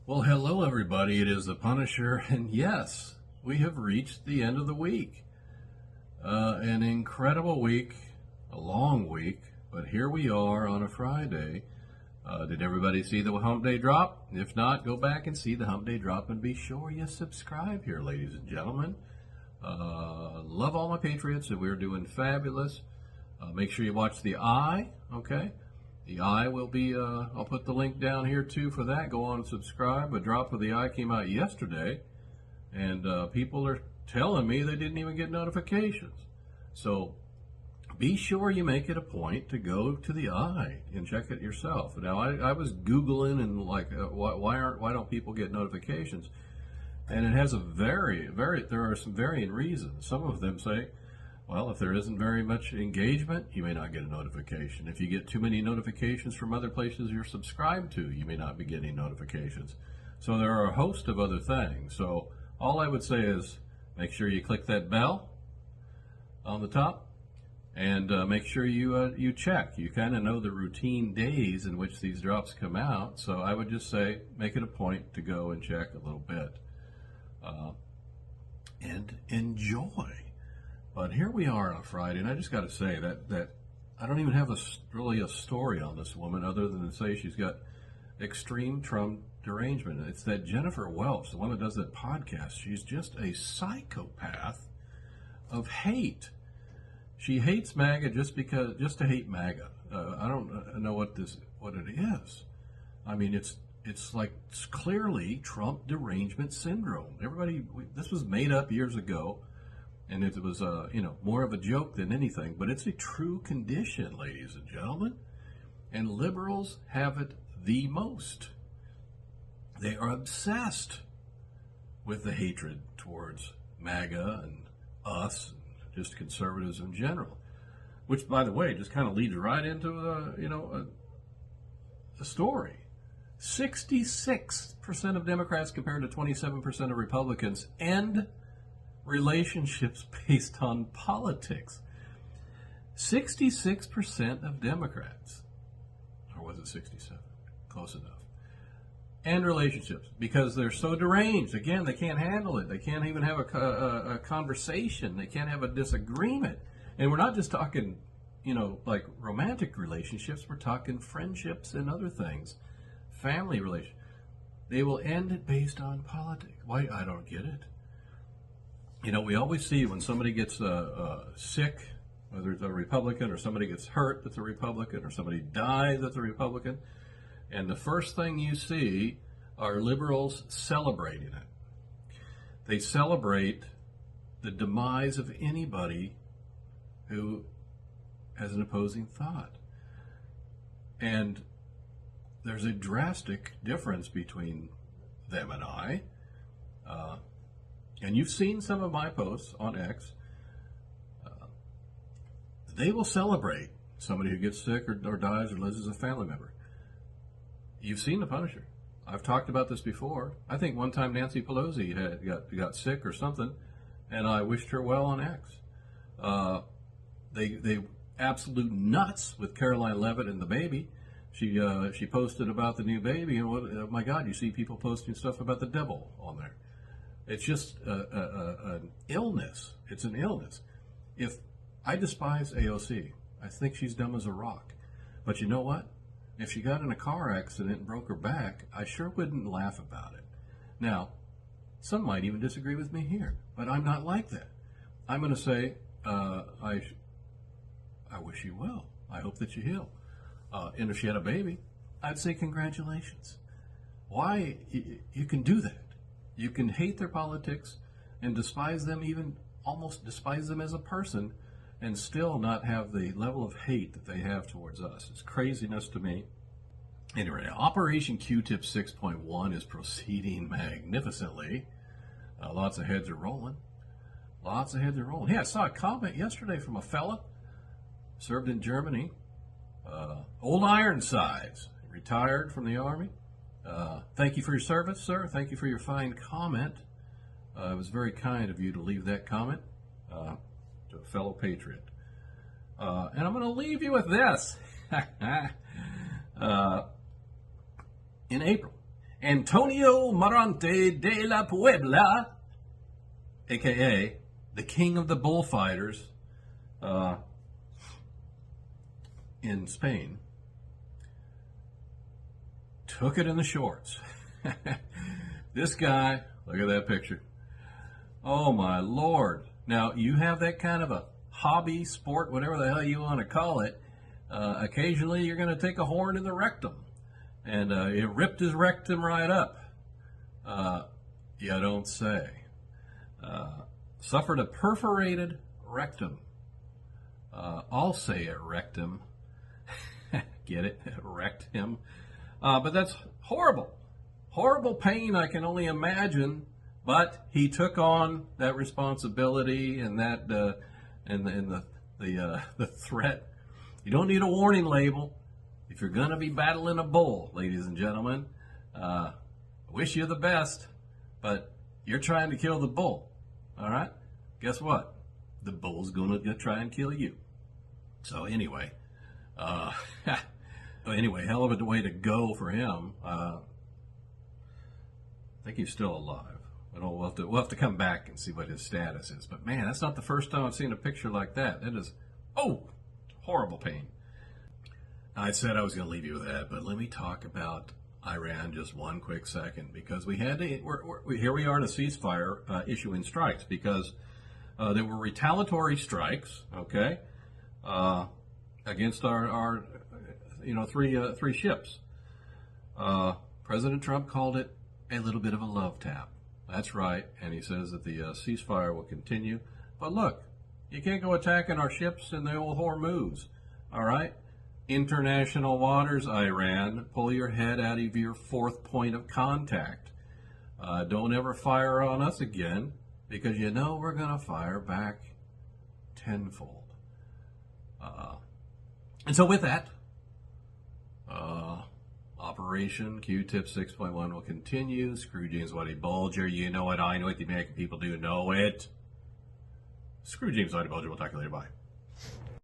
Well, hello, everybody. It is the Punisher, and yes, we have reached the end of the week. An incredible week, a long week, but here we are on a Friday. Did everybody see the Hump Day drop? If not, go back and see the Hump Day drop and be sure you subscribe here, ladies and gentlemen. Love all my patriots, and we're doing fabulous. Make sure you watch the Eye, okay? The Eye will be, I'll put the link down here too for that. Go on and subscribe. A drop of the Eye came out yesterday, and people are telling me they didn't even get notifications. So be sure you make it a point to go to the Eye and check it yourself. Now, I was Googling and like, why don't people get notifications? And it has there are some varying reasons. Some of them say, well, if there isn't very much engagement, you may not get a notification. If you get too many notifications from other places you're subscribed to, you may not be getting notifications. So there are a host of other things. So all I would say is make sure you click that bell on the top and make sure you check. You kind of know the routine days in which these drops come out. So I would just say make it a point to go and check a little bit and enjoy. But here we are on a Friday, and I just got to say that I don't even have really a story on this woman other than to say she's got extreme Trump derangement. It's that Jennifer Welch, the one that does that podcast. She's just a psychopath of hate. She hates MAGA just to hate MAGA. I don't know what it is. I mean, it's clearly Trump derangement syndrome. This was made up years ago. And it was, more of a joke than anything, but it's a true condition, ladies and gentlemen. And liberals have it the most. They are obsessed with the hatred towards MAGA and us, and just conservatives in general. Which, by the way, just kind of leads right into, a story. 66% of Democrats compared to 27% of Republicans end relationships based on politics. 66% of Democrats, or was it 67? Close enough. And relationships, because they're so deranged. Again, they can't handle it. They can't even have a conversation. They can't have a disagreement. And we're not just talking, like romantic relationships. We're talking friendships and other things. Family relationships. They will end it based on politics. Why? I don't get it. We always see when somebody gets sick, whether it's a Republican, or somebody gets hurt that's a Republican, or somebody dies that's a Republican, and the first thing you see are liberals celebrating it. They celebrate the demise of anybody who has an opposing thought. And there's a drastic difference between them and I. And you've seen some of my posts on X. They will celebrate somebody who gets sick or dies or loses a family member. You've seen the Punisher. I've talked about this before. I think one time Nancy Pelosi got sick or something, and I wished her well on X. They absolute nuts with Caroline Leavitt and the baby. She posted about the new baby, and oh my God, you see people posting stuff about the devil on there. It's just an illness. It's an illness. If I despise AOC, I think she's dumb as a rock. But you know what? If she got in a car accident and broke her back, I sure wouldn't laugh about it. Now, some might even disagree with me here, but I'm not like that. I'm going to say, I wish you well. I hope that you heal. And if she had a baby, I'd say congratulations. Why? You can do that. You can hate their politics and despise them, even almost despise them as a person, and still not have the level of hate that they have towards us. It's craziness to me. Anyway, Operation Q-Tip 6.1 is proceeding magnificently. Lots of heads are rolling. Lots of heads are rolling. Hey, I saw a comment yesterday from a fella, served in Germany, old Ironsides, retired from the Army. Thank you for your service, sir. Thank you for your fine comment. It was very kind of you to leave that comment to a fellow patriot. And I'm going to leave you with this. In April, Antonio Marante de la Puebla, a.k.a. the king of the bullfighters in Spain, took it in the shorts. This guy, look at that picture. Oh, my Lord. Now, you have that kind of a hobby, sport, whatever the hell you want to call it. Occasionally, you're going to take a horn in the rectum. And it ripped his rectum right up. You don't say. Suffered a perforated rectum. I'll say it rectum. Get it? Wrecked him. But that's horrible. Horrible pain, I can only imagine. But he took on that responsibility and that the threat. You don't need a warning label if you're going to be battling a bull, ladies and gentlemen. I wish you the best, but you're trying to kill the bull. All right? Guess what? The bull's going to try and kill you. So anyway, hell of a way to go for him. I think he's still alive. We'll have to come back and see what his status is. But man, that's not the first time I've seen a picture like that. That is, horrible pain. I said I was going to leave you with that, but let me talk about Iran just one quick second, because we had to. Here we are in a ceasefire issuing strikes because there were retaliatory strikes, okay, against our three ships. President Trump called it a little bit of a love tap. That's right, and he says that the ceasefire will continue. But look, you can't go attacking our ships in the old Hormuz, all right? International waters, Iran, pull your head out of your fourth point of contact. Don't ever fire on us again, because you know we're going to fire back tenfold. And so with that, Operation Q-Tip 6.1 will continue. Screw James Whitey Bulger. You know it. I know it. The American people do know it. Screw James Whitey Bulger. We'll talk to you later. Bye.